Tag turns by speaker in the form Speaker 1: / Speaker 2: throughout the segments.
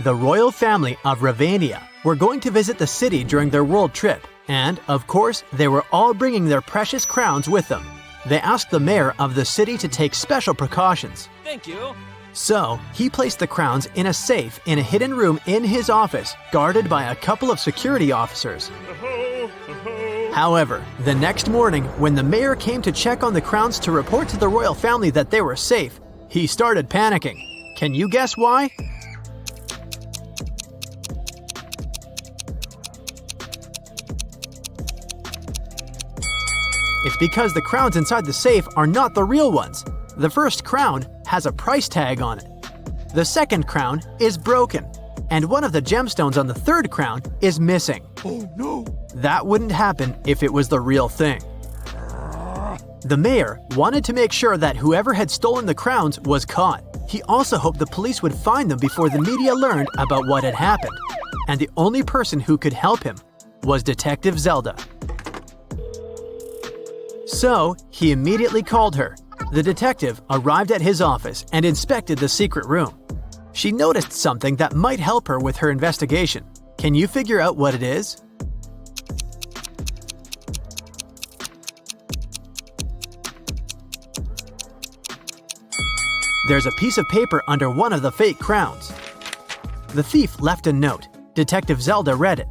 Speaker 1: The royal family of Ravania were going to visit the city during their world trip, and, of course, they were all bringing their precious crowns with them. They asked the mayor of the city to take special precautions.
Speaker 2: Thank you.
Speaker 1: So, he placed the crowns in a safe in a hidden room in his office, guarded by a couple of security officers. However, the next morning, when the mayor came to check on the crowns to report to the royal family that they were safe, he started panicking. Can you guess why? It's because the crowns inside the safe are not the real ones. The first crown has a price tag on it. The second crown is broken, and one of the gemstones on the third crown is missing.
Speaker 3: Oh no!
Speaker 1: That wouldn't happen if it was the real thing. The mayor wanted to make sure that whoever had stolen the crowns was caught. He also hoped the police would find them before the media learned about what had happened. And the only person who could help him was Detective Zelda. So, he immediately called her. The detective arrived at his office and inspected the secret room. She noticed something that might help her with her investigation. Can you figure out what it is? There's a piece of paper under one of the fake crowns. The thief left a note. Detective Zelda read it.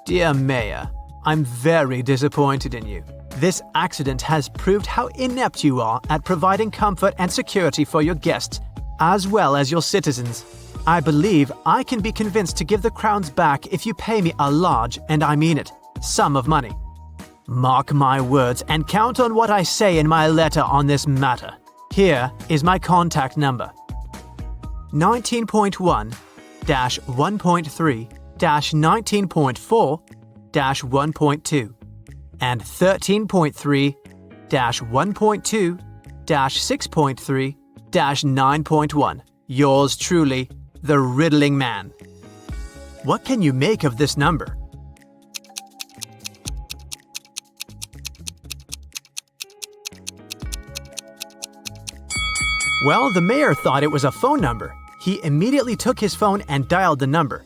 Speaker 1: Dear Mayor, I'm very disappointed in you. This accident has proved how inept you are at providing comfort and security for your guests, as well as your citizens. I believe I can be convinced to give the crowns back if you pay me a large, and I mean it, sum of money. Mark my words and count on what I say in my letter on this matter. Here is my contact number. 19.1-1.3-19.4-1.2 and 13.3-1.2-6.3-9.1. Yours truly, the Riddling Man. What can you make of this number? Well, the mayor thought it was a phone number. He immediately took his phone and dialed the number.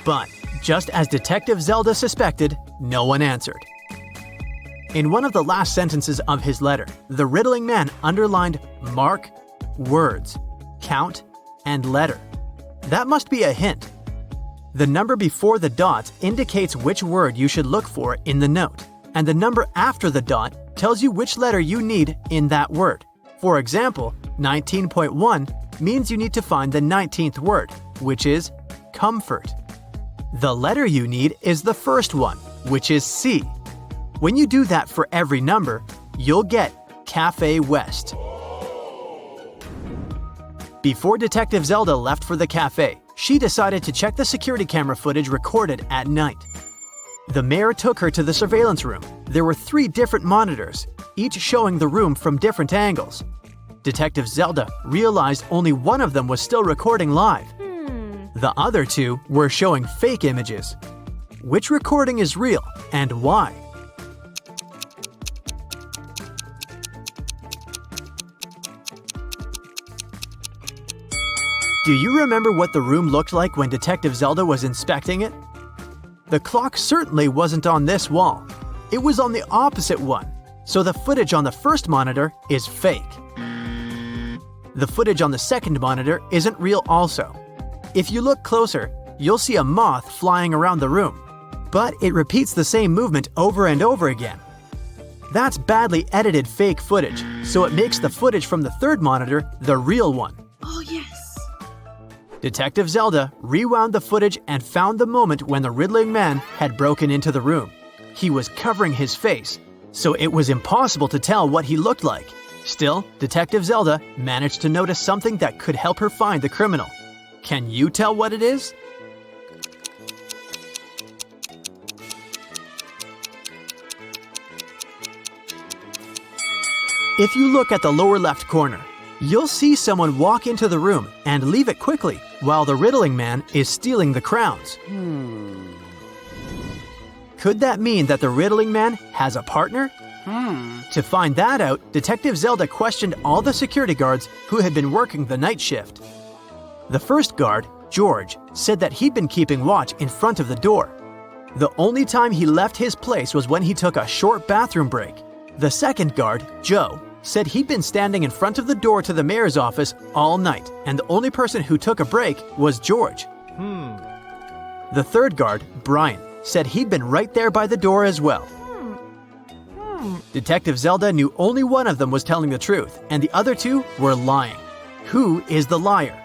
Speaker 1: But, just as Detective Zelda suspected, no one answered. In one of the last sentences of his letter, the Riddling Man underlined mark, words, count, and letter. That must be a hint. The number before the dot indicates which word you should look for in the note, and the number after the dot tells you which letter you need in that word. For example, 19.1 means you need to find the 19th word, which is comfort. The letter you need is the first one, which is C. When you do that for every number, you'll get Cafe West. Before Detective Zelda left for the cafe, she decided to check the security camera footage recorded at night. The mayor took her to the surveillance room. There were 3 different monitors, each showing the room from different angles. Detective Zelda realized only one of them was still recording live. The other 2 were showing fake images. Which recording is real and why? Do you remember what the room looked like when Detective Zelda was inspecting it? The clock certainly wasn't on this wall. It was on the opposite one, so the footage on the first monitor is fake. The footage on the second monitor isn't real also. If you look closer, you'll see a moth flying around the room, but it repeats the same movement over and over again. That's badly edited fake footage, so it makes the footage from the third monitor the real one.
Speaker 4: Oh yes!
Speaker 1: Detective Zelda rewound the footage and found the moment when the Riddling Man had broken into the room. He was covering his face, so it was impossible to tell what he looked like. Still, Detective Zelda managed to notice something that could help her find the criminal. Can you tell what it is? If you look at the lower left corner, you'll see someone walk into the room and leave it quickly while the Riddling Man is stealing the crowns. Could that mean that the Riddling Man has a partner? To find that out, Detective Zelda questioned all the security guards who had been working the night shift. The first guard, George, said that he'd been keeping watch in front of the door. The only time he left his place was when he took a short bathroom break. The second guard, Joe, said he'd been standing in front of the door to the mayor's office all night, and the only person who took a break was George. The third guard, Brian, said he'd been right there by the door as well. Detective Zelda knew only one of them was telling the truth, and the other two were lying. Who is the liar?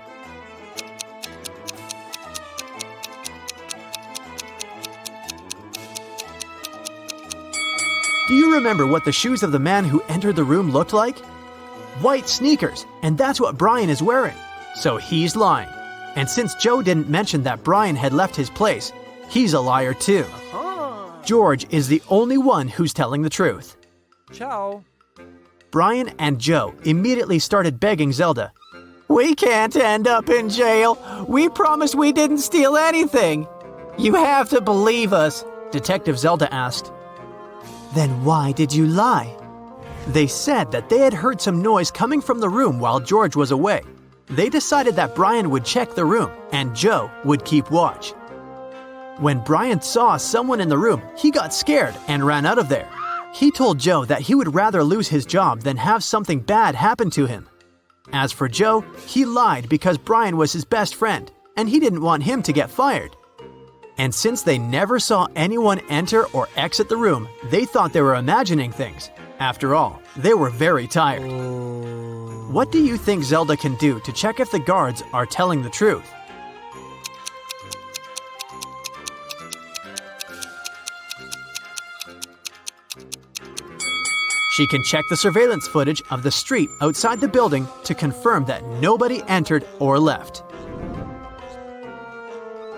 Speaker 1: Do you remember what the shoes of the man who entered the room looked like? White sneakers, and that's what Brian is wearing. So he's lying. And since Joe didn't mention that Brian had left his place, he's a liar too. George is the only one who's telling the truth.
Speaker 2: Ciao.
Speaker 1: Brian and Joe immediately started begging Zelda. "We can't end up in jail. We promised we didn't steal anything. You have to believe us," Detective Zelda asked. "Then why did you lie?" They said that they had heard some noise coming from the room while George was away. They decided that Brian would check the room and Joe would keep watch. When Brian saw someone in the room, he got scared and ran out of there. He told Joe that he would rather lose his job than have something bad happen to him. As for Joe, he lied because Brian was his best friend and he didn't want him to get fired. And since they never saw anyone enter or exit the room, they thought they were imagining things. After all, they were very tired. What do you think Zelda can do to check if the guards are telling the truth? She can check the surveillance footage of the street outside the building to confirm that nobody entered or left.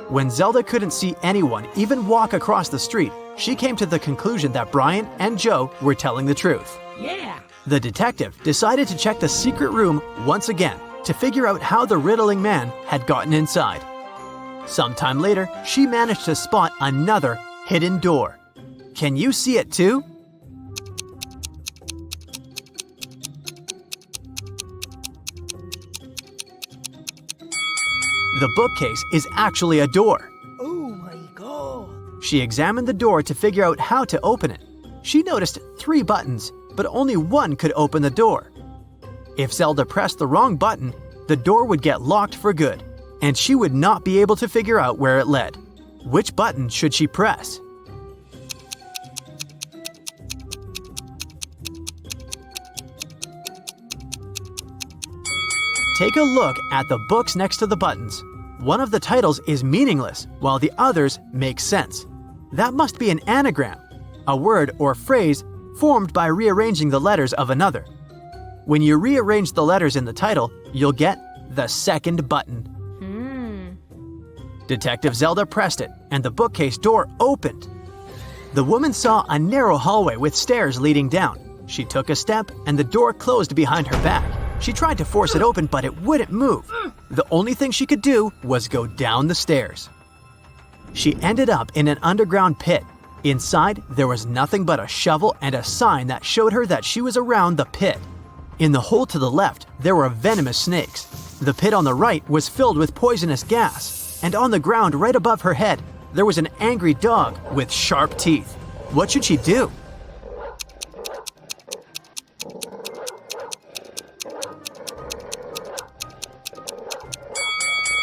Speaker 1: When Zelda couldn't see anyone even walk across the street, she came to the conclusion that Brian and Joe were telling the truth. The detective decided to check the secret room once again to figure out how the riddling man had gotten inside. Sometime later, she managed to spot another hidden door. Can you see it too? The bookcase is actually a door.
Speaker 3: Oh my god.
Speaker 1: She examined the door to figure out how to open it. She noticed 3 buttons, but only one could open the door. If Zelda pressed the wrong button, the door would get locked for good, and she would not be able to figure out where it led. Which button should she press? Take a look at the books next to the buttons. One of the titles is meaningless, while the others make sense. That must be an anagram, a word or phrase formed by rearranging the letters of another. When you rearrange the letters in the title, you'll get the second button. Detective Zelda pressed it, and the bookcase door opened. The woman saw a narrow hallway with stairs leading down. She took a step, and the door closed behind her back. She tried to force it open, but it wouldn't move. The only thing she could do was go down the stairs. She ended up in an underground pit. Inside, there was nothing but a shovel and a sign that showed her that she was around the pit. In the hole to the left, there were venomous snakes. The pit on the right was filled with poisonous gas. And on the ground right above her head, there was an angry dog with sharp teeth. What should she do?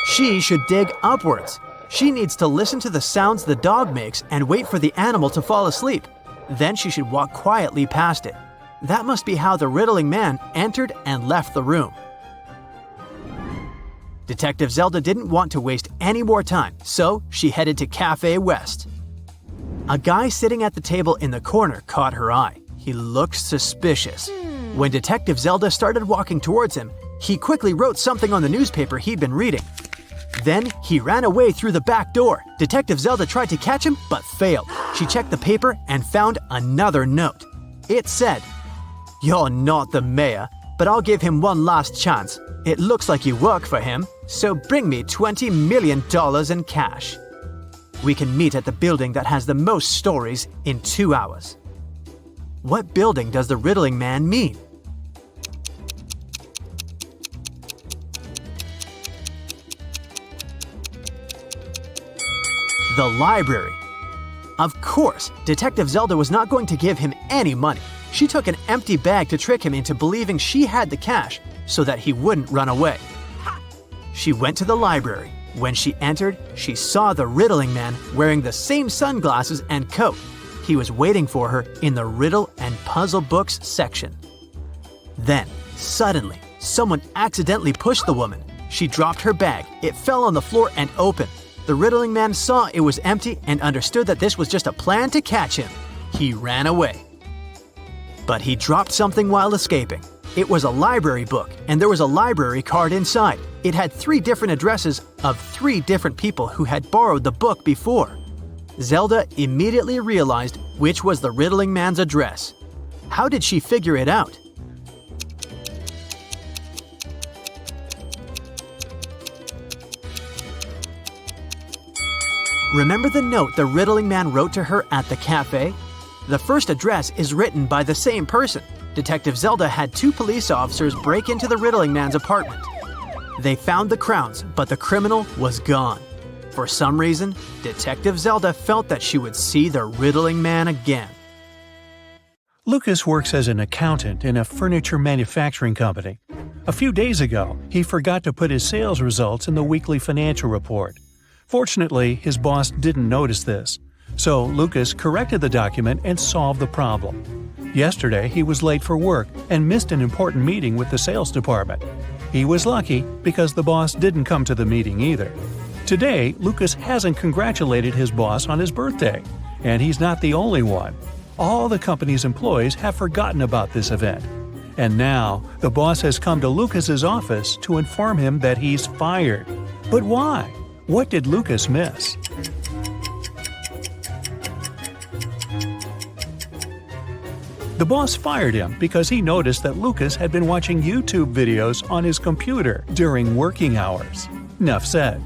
Speaker 1: She should dig upwards. She needs to listen to the sounds the dog makes and wait for the animal to fall asleep. Then she should walk quietly past it. That must be how the riddling man entered and left the room. Detective Zelda didn't want to waste any more time, so she headed to Cafe West. A guy sitting at the table in the corner caught her eye. He looked suspicious. When Detective Zelda started walking towards him, he quickly wrote something on the newspaper he'd been reading. Then he ran away through the back door. Detective Zelda tried to catch him, but failed. She checked the paper and found another note. It said, "You're not the mayor, but I'll give him one last chance. It looks like you work for him, so bring me $20 million in cash. We can meet at the building that has the most stories in 2 hours." What building does the riddling man mean? The library. Of course, Detective Zelda was not going to give him any money. She took an empty bag to trick him into believing she had the cash so that he wouldn't run away. She went to the library. When she entered, she saw the riddling man wearing the same sunglasses and coat. He was waiting for her in the riddle and puzzle books section. Then, suddenly, someone accidentally pushed the woman. She dropped her bag. It fell on the floor and opened. The riddling man saw it was empty and understood that this was just a plan to catch him. He ran away. But he dropped something while escaping. It was a library book, and there was a library card inside. It had 3 different addresses of 3 different people who had borrowed the book before. Zelda immediately realized which was the riddling man's address. How did she figure it out? Remember the note the riddling man wrote to her at the cafe? The first address is written by the same person. Detective Zelda had 2 police officers break into the riddling man's apartment. They found the crowns, but the criminal was gone. For some reason, Detective Zelda felt that she would see the riddling man again.
Speaker 2: Lucas works as an accountant in a furniture manufacturing company. A few days ago, he forgot to put his sales results in the weekly financial report. Fortunately, his boss didn't notice this, so Lucas corrected the document and solved the problem. Yesterday, he was late for work and missed an important meeting with the sales department. He was lucky because the boss didn't come to the meeting either. Today, Lucas hasn't congratulated his boss on his birthday, and he's not the only one. All the company's employees have forgotten about this event. And now, the boss has come to Lucas's office to inform him that he's fired. But why? What did Lucas miss? The boss fired him because he noticed that Lucas had been watching YouTube videos on his computer during working hours. Enough said.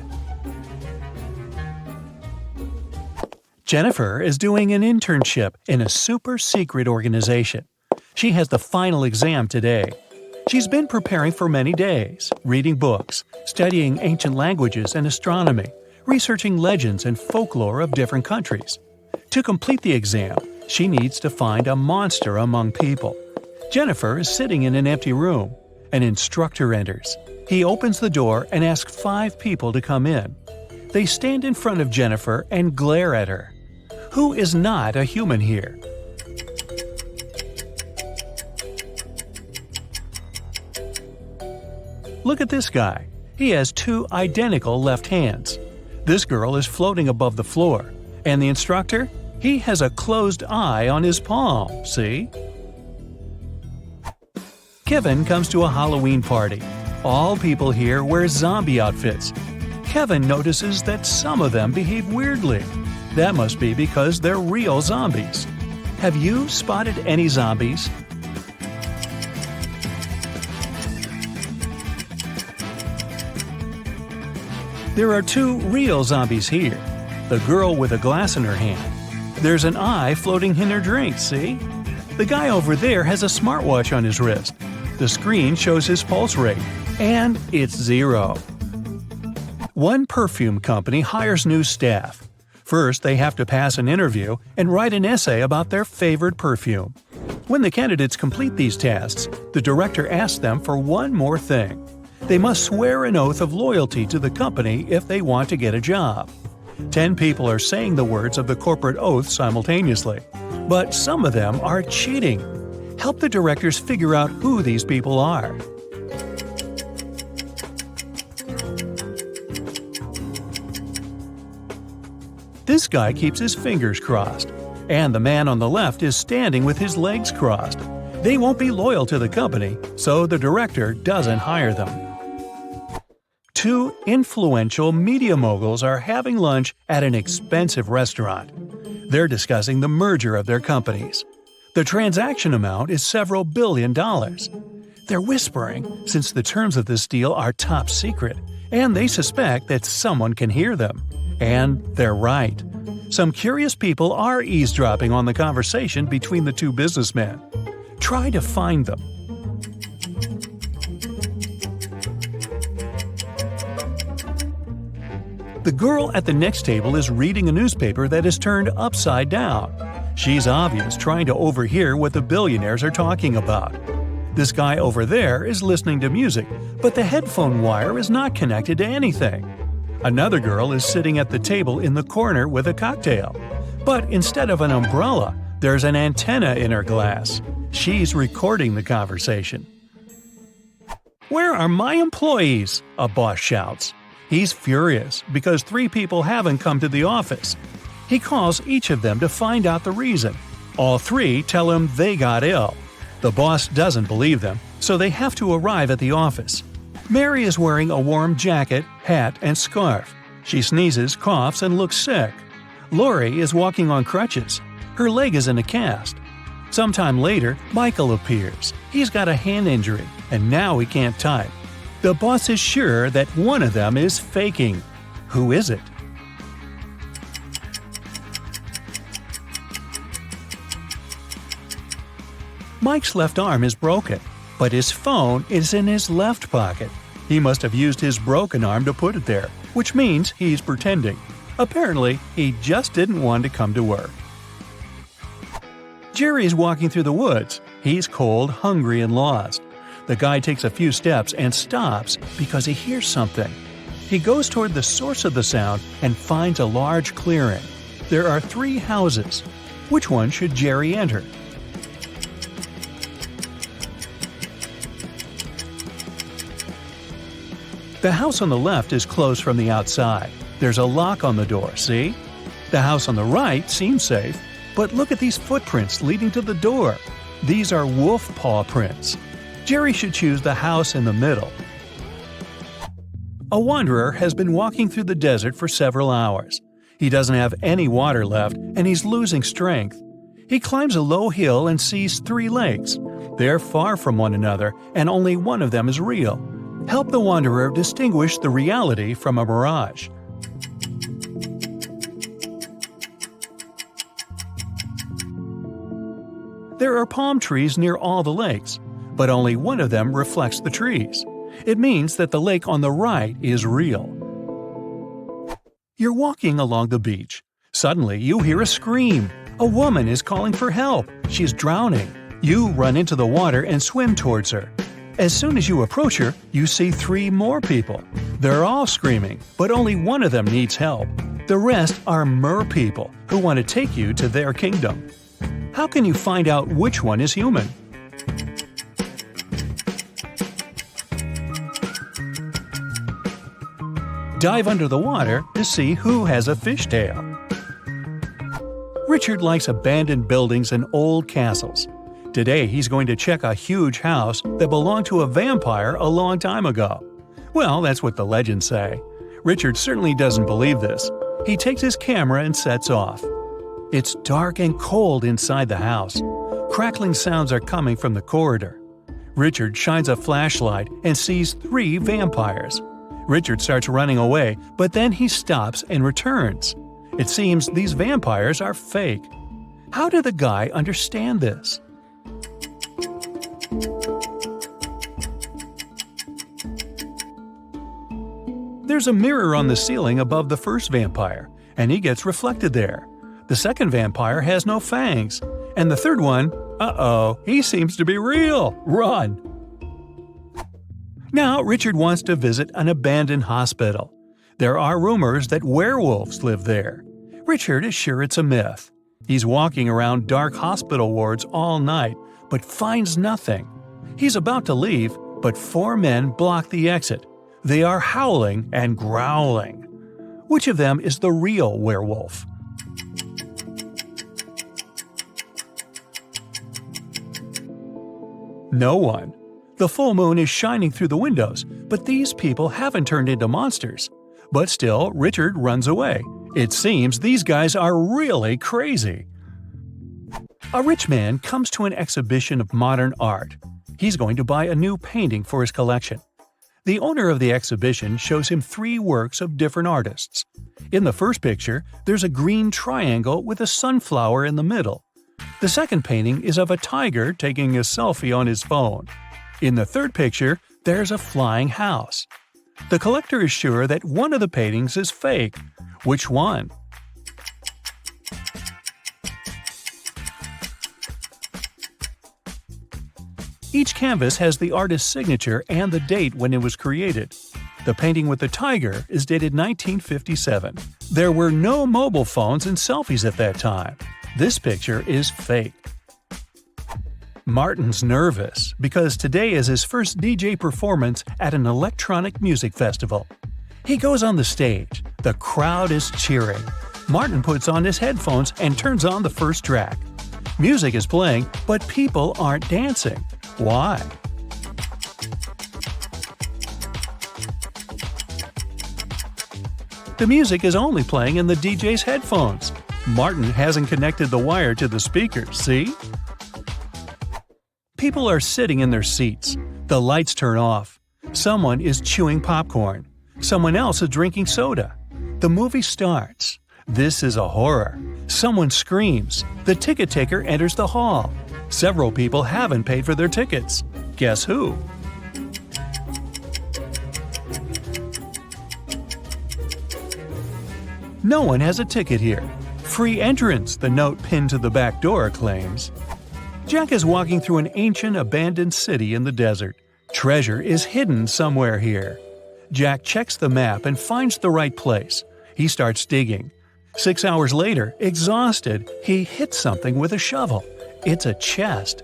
Speaker 2: Jennifer is doing an internship in a super-secret organization. She has the final exam today. She's been preparing for many days, reading books, studying ancient languages and astronomy, researching legends and folklore of different countries. To complete the exam, she needs to find a monster among people. Jennifer is sitting in an empty room. An instructor enters. He opens the door and asks 5 people to come in. They stand in front of Jennifer and glare at her. Who is not a human here? Look at this guy. He has 2 identical left hands. This girl is floating above the floor. And the instructor? He has a closed eye on his palm, see? Kevin comes to a Halloween party. All people here wear zombie outfits. Kevin notices that some of them behave weirdly. That must be because they're real zombies. Have you spotted any zombies? There are 2 real zombies here. The girl with a glass in her hand. There's an eye floating in her drink, see? The guy over there has a smartwatch on his wrist. The screen shows his pulse rate, and it's 0. One perfume company hires new staff. First, they have to pass an interview and write an essay about their favorite perfume. When the candidates complete these tasks, the director asks them for one more thing. They must swear an oath of loyalty to the company if they want to get a job. 10 people are saying the words of the corporate oath simultaneously, but some of them are cheating. Help the directors figure out who these people are. This guy keeps his fingers crossed, and the man on the left is standing with his legs crossed. They won't be loyal to the company, so the director doesn't hire them. 2 influential media moguls are having lunch at an expensive restaurant. They're discussing the merger of their companies. The transaction amount is several $billion. They're whispering since the terms of this deal are top secret, and they suspect that someone can hear them. And they're right. Some curious people are eavesdropping on the conversation between the 2 businessmen. Try to find them. The girl at the next table is reading a newspaper that is turned upside down. She's obvious trying to overhear what the billionaires are talking about. This guy over there is listening to music, but the headphone wire is not connected to anything. Another girl is sitting at the table in the corner with a cocktail. But instead of an umbrella, there's an antenna in her glass. She's recording the conversation. "Where are my employees?" a boss shouts. He's furious because 3 people haven't come to the office. He calls each of them to find out the reason. All 3 tell him they got ill. The boss doesn't believe them, so they have to arrive at the office. Mary is wearing a warm jacket, hat, and scarf. She sneezes, coughs, and looks sick. Lori is walking on crutches. Her leg is in a cast. Sometime later, Michael appears. He's got a hand injury, and now he can't type. The boss is sure that one of them is faking. Who is it? Mike's left arm is broken, but his phone is in his left pocket. He must have used his broken arm to put it there, which means he's pretending. Apparently, he just didn't want to come to work. Jerry's walking through the woods. He's cold, hungry, and lost. The guy takes a few steps and stops because he hears something. He goes toward the source of the sound and finds a large clearing. There are 3 houses. Which one should Jerry enter? The house on the left is closed from the outside. There's a lock on the door, see? The house on the right seems safe, but look at these footprints leading to the door. These are wolf paw prints. Jerry should choose the house in the middle. A wanderer has been walking through the desert for several hours. He doesn't have any water left and he's losing strength. He climbs a low hill and sees 3 lakes. They're far from one another and only one of them is real. Help the wanderer distinguish the reality from a mirage. There are palm trees near all the lakes, but only one of them reflects the trees. It means that the lake on the right is real. You're walking along the beach. Suddenly, you hear a scream. A woman is calling for help. She's drowning. You run into the water and swim towards her. As soon as you approach her, you see 3 more people. They're all screaming, but only one of them needs help. The rest are mer people who want to take you to their kingdom. How can you find out which one is human? Dive under the water to see who has a fishtail. Richard likes abandoned buildings and old castles. Today he's going to check a huge house that belonged to a vampire a long time ago. Well, that's what the legends say. Richard certainly doesn't believe this. He takes his camera and sets off. It's dark and cold inside the house. Crackling sounds are coming from the corridor. Richard shines a flashlight and sees 3 vampires. Richard starts running away, but then he stops and returns. It seems these vampires are fake. How did the guy understand this? There's a mirror on the ceiling above the first vampire, and he gets reflected there. The second vampire has no fangs, and the third one, he seems to be real. Run! Now Richard wants to visit an abandoned hospital. There are rumors that werewolves live there. Richard is sure it's a myth. He's walking around dark hospital wards all night, but finds nothing. He's about to leave, but 4 men block the exit. They are howling and growling. Which of them is the real werewolf? No one. The full moon is shining through the windows, but these people haven't turned into monsters. But still, Richard runs away. It seems these guys are really crazy. A rich man comes to an exhibition of modern art. He's going to buy a new painting for his collection. The owner of the exhibition shows him 3 works of different artists. In the first picture, there's a green triangle with a sunflower in the middle. The second painting is of a tiger taking a selfie on his phone. In the third picture, there's a flying house. The collector is sure that one of the paintings is fake. Which one? Each canvas has the artist's signature and the date when it was created. The painting with the tiger is dated 1957. There were no mobile phones and selfies at that time. This picture is fake. Martin's nervous because today is his first DJ performance at an electronic music festival. He goes on the stage. The crowd is cheering. Martin puts on his headphones and turns on the first track. Music is playing, but people aren't dancing. Why? The music is only playing in the DJ's headphones. Martin hasn't connected the wire to the speaker, see? People are sitting in their seats. The lights turn off. Someone is chewing popcorn. Someone else is drinking soda. The movie starts. This is a horror. Someone screams. The ticket taker enters the hall. Several people haven't paid for their tickets. Guess who? No one has a ticket here. Free entrance, the note pinned to the back door claims. Jack is walking through an ancient, abandoned city in the desert. Treasure is hidden somewhere here. Jack checks the map and finds the right place. He starts digging. 6 hours later, exhausted, he hits something with a shovel. It's a chest.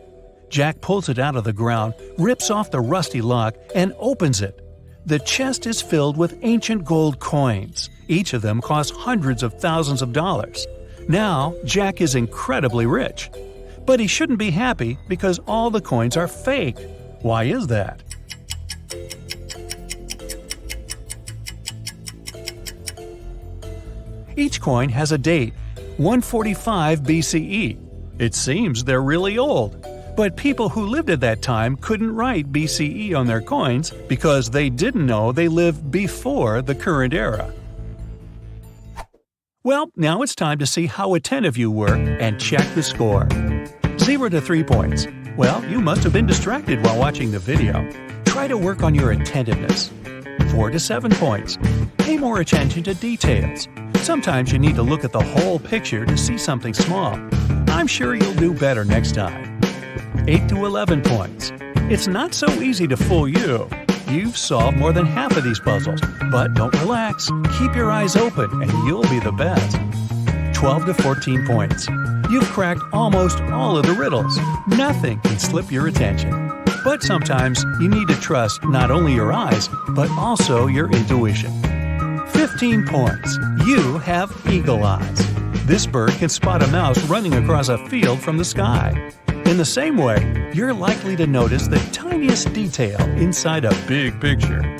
Speaker 2: Jack pulls it out of the ground, rips off the rusty lock, and opens it. The chest is filled with ancient gold coins. Each of them costs hundreds of thousands of dollars. Now, Jack is incredibly rich. But he shouldn't be happy because all the coins are fake. Why is that? Each coin has a date, 145 BCE. It seems they're really old. But people who lived at that time couldn't write BCE on their coins because they didn't know they lived before the current era. Well, now it's time to see how attentive you were and check the score. 0 to 3 points. Well, you must have been distracted while watching the video. Try to work on your attentiveness. 4 to 7 points. Pay more attention to details. Sometimes you need to look at the whole picture to see something small. I'm sure you'll do better next time. 8 to 11 points. It's not so easy to fool you. You've solved more than half of these puzzles, but don't relax. Keep your eyes open and you'll be the best. 12 to 14 points. You've cracked almost all of the riddles. Nothing can slip your attention. But sometimes you need to trust not only your eyes, but also your intuition. 15 points. You have eagle eyes. This bird can spot a mouse running across a field from the sky. In the same way, you're likely to notice the tiniest detail inside a big picture.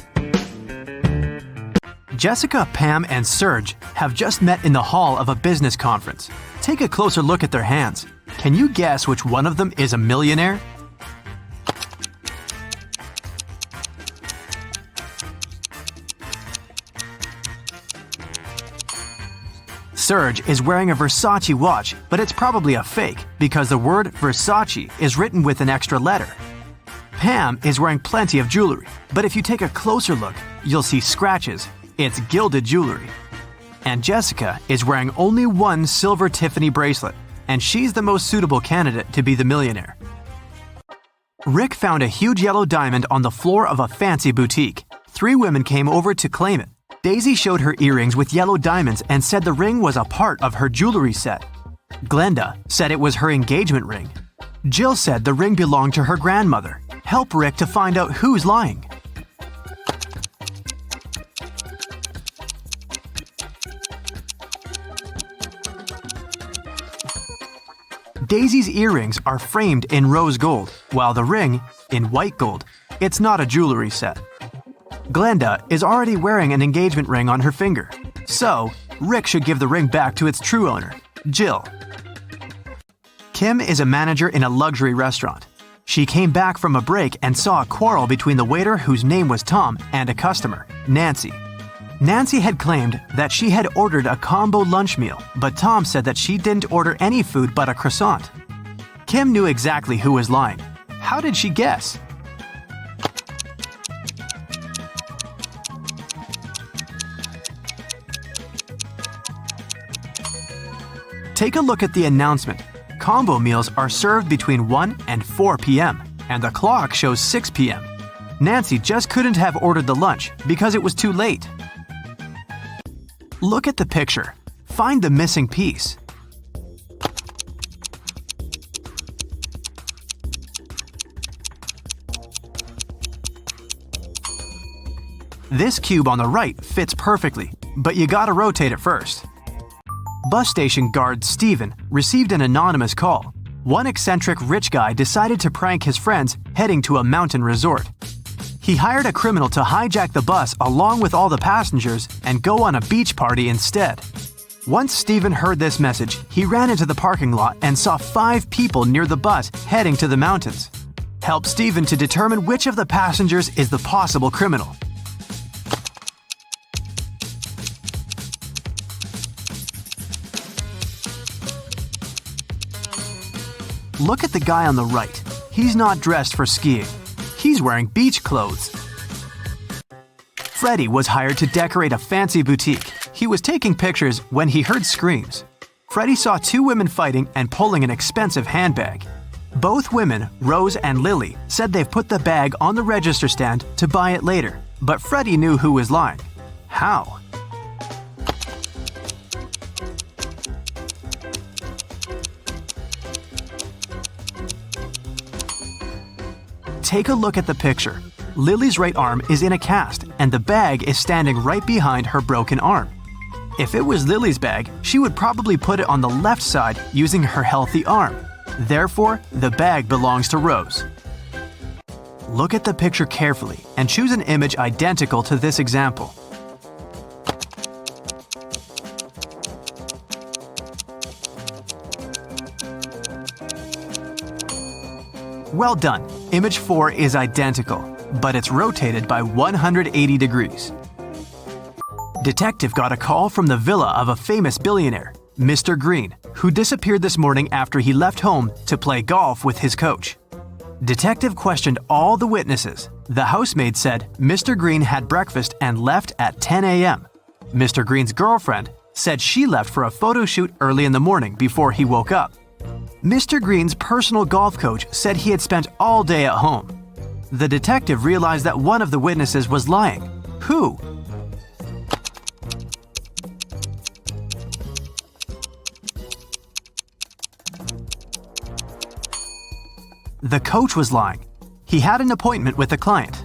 Speaker 1: Jessica, Pam, and Serge have just met in the hall of a business conference. Take a closer look at their hands. Can you guess which one of them is a millionaire? Serge is wearing a Versace watch, but it's probably a fake because the word Versace is written with an extra letter. Pam is wearing plenty of jewelry, but if you take a closer look, you'll see scratches. It's gilded jewelry. And Jessica is wearing only one silver Tiffany bracelet, and she's the most suitable candidate to be the millionaire. Rick found a huge yellow diamond on the floor of a fancy boutique. 3 women came over to claim it. Daisy showed her earrings with yellow diamonds and said the ring was a part of her jewelry set. Glenda said it was her engagement ring. Jill said the ring belonged to her grandmother. Help Rick to find out who's lying. Daisy's earrings are framed in rose gold, while the ring in white gold. It's not a jewelry set. Glenda is already wearing an engagement ring on her finger, so Rick should give the ring back to its true owner, Jill. Kim is a manager in a luxury restaurant. She came back from a break and saw a quarrel between the waiter whose name was Tom and a customer, Nancy. Nancy had claimed that she had ordered a combo lunch meal, but Tom said that she didn't order any food but a croissant. Kim knew exactly who was lying. How did she guess? Take a look at the announcement. Combo meals are served between 1 and 4 p.m., and the clock shows 6 p.m. Nancy just couldn't have ordered the lunch because it was too late. Look at the picture. Find the missing piece. This cube on the right fits perfectly, but you gotta rotate it first. Bus station guard Steven received an anonymous call. One eccentric rich guy decided to prank his friends heading to a mountain resort. He hired a criminal to hijack the bus along with all the passengers and go on a beach party instead. Once Steven heard this message, he ran into the parking lot and saw 5 people near the bus heading to the mountains. Help Steven to determine which of the passengers is the possible criminal. Look at the guy on the right. He's not dressed for skiing. He's wearing beach clothes. Freddie was hired to decorate a fancy boutique. He was taking pictures when he heard screams. Freddie saw 2 women fighting and pulling an expensive handbag. Both women, Rose and Lily, said they've put the bag on the register stand to buy it later, but Freddie knew who was lying. How? Take a look at the picture. Lily's right arm is in a cast, and the bag is standing right behind her broken arm. If it was Lily's bag, she would probably put it on the left side using her healthy arm. Therefore, the bag belongs to Rose. Look at the picture carefully and choose an image identical to this example. Well done. Image 4 is identical, but it's rotated by 180 degrees. Detective got a call from the villa of a famous billionaire, Mr. Green, who disappeared this morning after he left home to play golf with his coach. Detective questioned all the witnesses. The housemaid said Mr. Green had breakfast and left at 10 a.m. Mr. Green's girlfriend said she left for a photo shoot early in the morning before he woke up. Mr. Green's personal golf coach said he had spent all day at home. The detective realized that one of the witnesses was lying. Who? The coach was lying. He had an appointment with a client.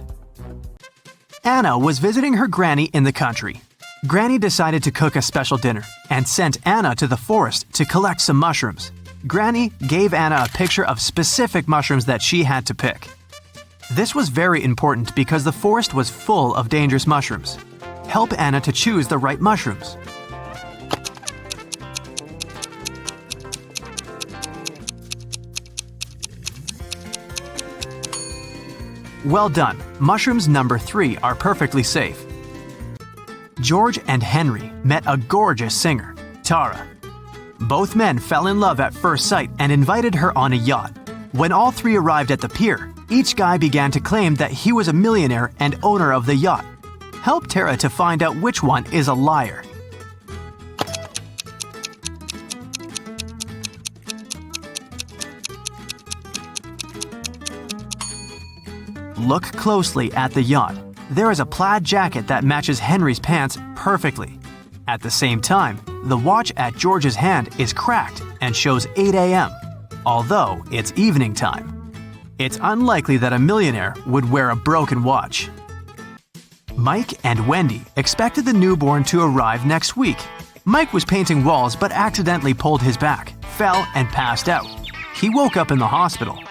Speaker 1: Anna was visiting her granny in the country. Granny decided to cook a special dinner and sent Anna to the forest to collect some mushrooms. Granny gave Anna a picture of specific mushrooms that she had to pick. This was very important because the forest was full of dangerous mushrooms. Help Anna to choose the right mushrooms. Well done. Mushrooms number 3 are perfectly safe. George and Henry met a gorgeous singer, Tara. Both men fell in love at first sight and invited her on a yacht. When all 3 arrived at the pier, each guy began to claim that he was a millionaire and owner of the yacht. Help Tara to find out which one is a liar. Look closely at the yacht. There is a plaid jacket that matches Henry's pants perfectly. At the same time, the watch at George's hand is cracked and shows 8 a.m., although it's evening time. It's unlikely that a millionaire would wear a broken watch. Mike and Wendy expected the newborn to arrive next week. Mike was painting walls but accidentally pulled his back, fell, and passed out. He woke up in the hospital.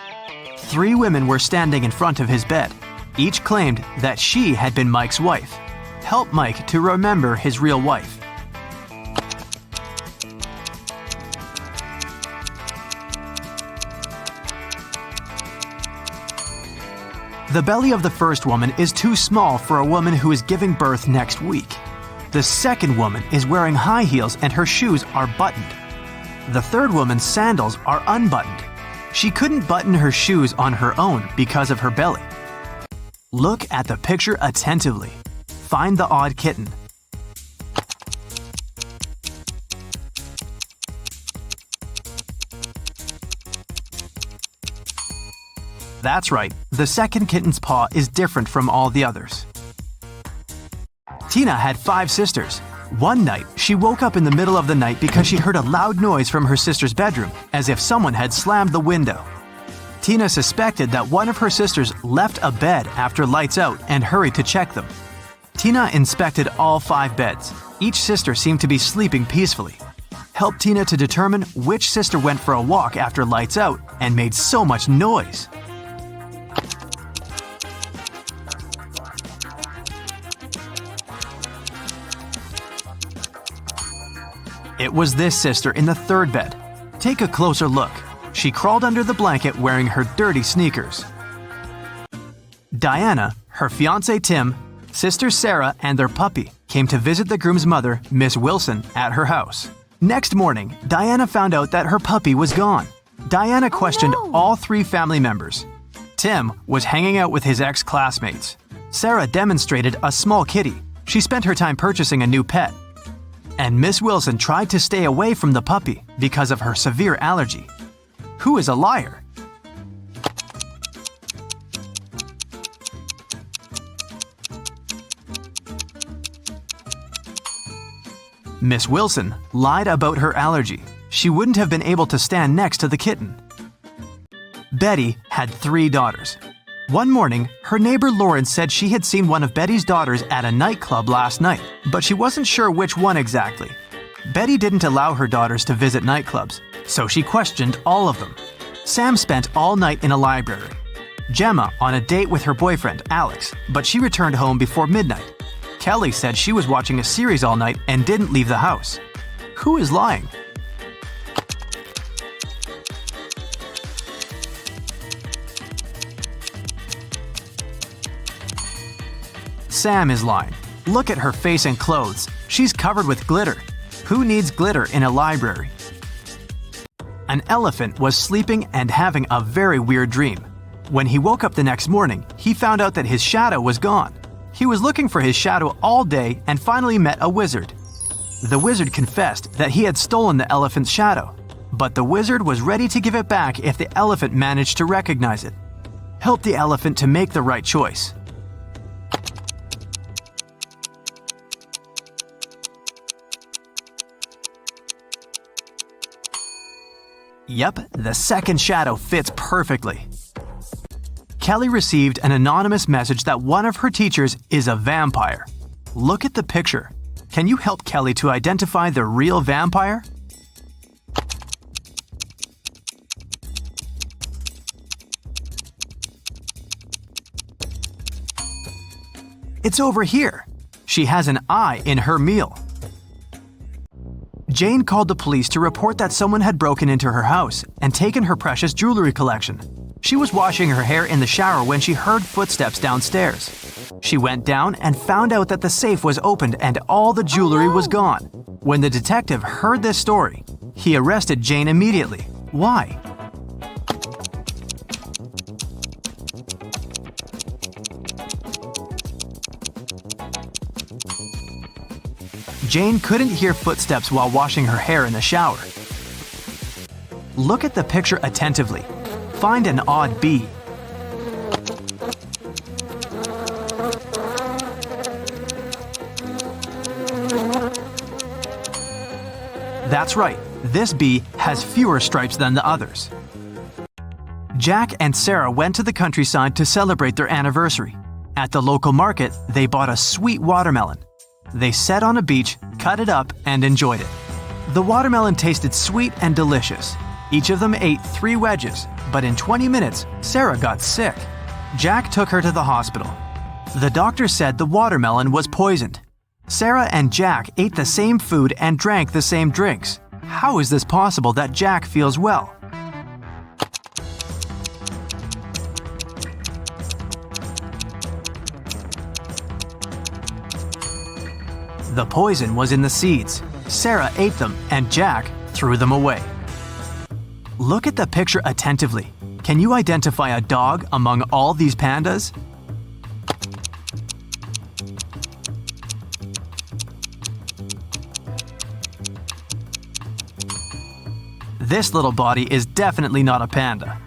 Speaker 1: 3 women were standing in front of his bed. Each claimed that she had been Mike's wife. Help Mike to remember his real wife. The belly of the first woman is too small for a woman who is giving birth next week. The second woman is wearing high heels and her shoes are buttoned. The third woman's sandals are unbuttoned. She couldn't button her shoes on her own because of her belly. Look at the picture attentively. Find the odd kitten. That's right, the second kitten's paw is different from all the others. Tina had 5 sisters. One night, she woke up in the middle of the night because she heard a loud noise from her sister's bedroom, as if someone had slammed the window. Tina suspected that one of her sisters left a bed after lights out and hurried to check them. Tina inspected all 5 beds. Each sister seemed to be sleeping peacefully. Helped Tina to determine which sister went for a walk after lights out and made so much noise. It was this sister in the 3rd bed. Take a closer look. She crawled under the blanket wearing her dirty sneakers. Diana, her fiancé Tim, sister Sarah, and their puppy came to visit the groom's mother, Miss Wilson, at her house. Next morning, Diana found out that her puppy was gone. Diana questioned all 3 family members. Tim was hanging out with his ex-classmates. Sarah demonstrated a small kitty. She spent her time purchasing a new pet. And Miss Wilson tried to stay away from the puppy because of her severe allergy. Who is a liar? Miss Wilson lied about her allergy. She wouldn't have been able to stand next to the kitten. Betty had 3 daughters. One morning, her neighbor Lauren said she had seen one of Betty's daughters at a nightclub last night, but she wasn't sure which one exactly. Betty didn't allow her daughters to visit nightclubs, so she questioned all of them. Sam spent all night in a library. Gemma on a date with her boyfriend, Alex, but she returned home before midnight. Kelly said she was watching a series all night and didn't leave the house. Who is lying? Sam is lying. Look at her face and clothes. She's covered with glitter. Who needs glitter in a library? An elephant was sleeping and having a very weird dream. When he woke up the next morning, he found out that his shadow was gone. He was looking for his shadow all day and finally met a wizard. The wizard confessed that he had stolen the elephant's shadow, but the wizard was ready to give it back if the elephant managed to recognize it. Help the elephant to make the right choice. Yep, the second shadow fits perfectly. Kelly received an anonymous message that one of her teachers is a vampire. Look at the picture. Can you help Kelly to identify the real vampire? It's over here. She has an eye in her meal. Jane called the police to report that someone had broken into her house and taken her precious jewelry collection. She was washing her hair in the shower when she heard footsteps downstairs. She went down and found out that the safe was opened and all the jewelry was gone. When the detective heard this story, he arrested Jane immediately. Why? Jane couldn't hear footsteps while washing her hair in the shower. Look at the picture attentively. Find an odd bee. That's right, this bee has fewer stripes than the others. Jack and Sarah went to the countryside to celebrate their anniversary. At the local market, they bought a sweet watermelon. They sat on a beach, cut it up, and enjoyed it. The watermelon tasted sweet and delicious. Each of them ate 3 wedges, but in 20 minutes, Sarah got sick. Jack took her to the hospital. The doctor said the watermelon was poisoned. Sarah and Jack ate the same food and drank the same drinks. How is this possible that Jack feels well? The poison was in the seeds. Sarah ate them and Jack threw them away. Look at the picture attentively. Can you identify a dog among all these pandas? This little body is definitely not a panda.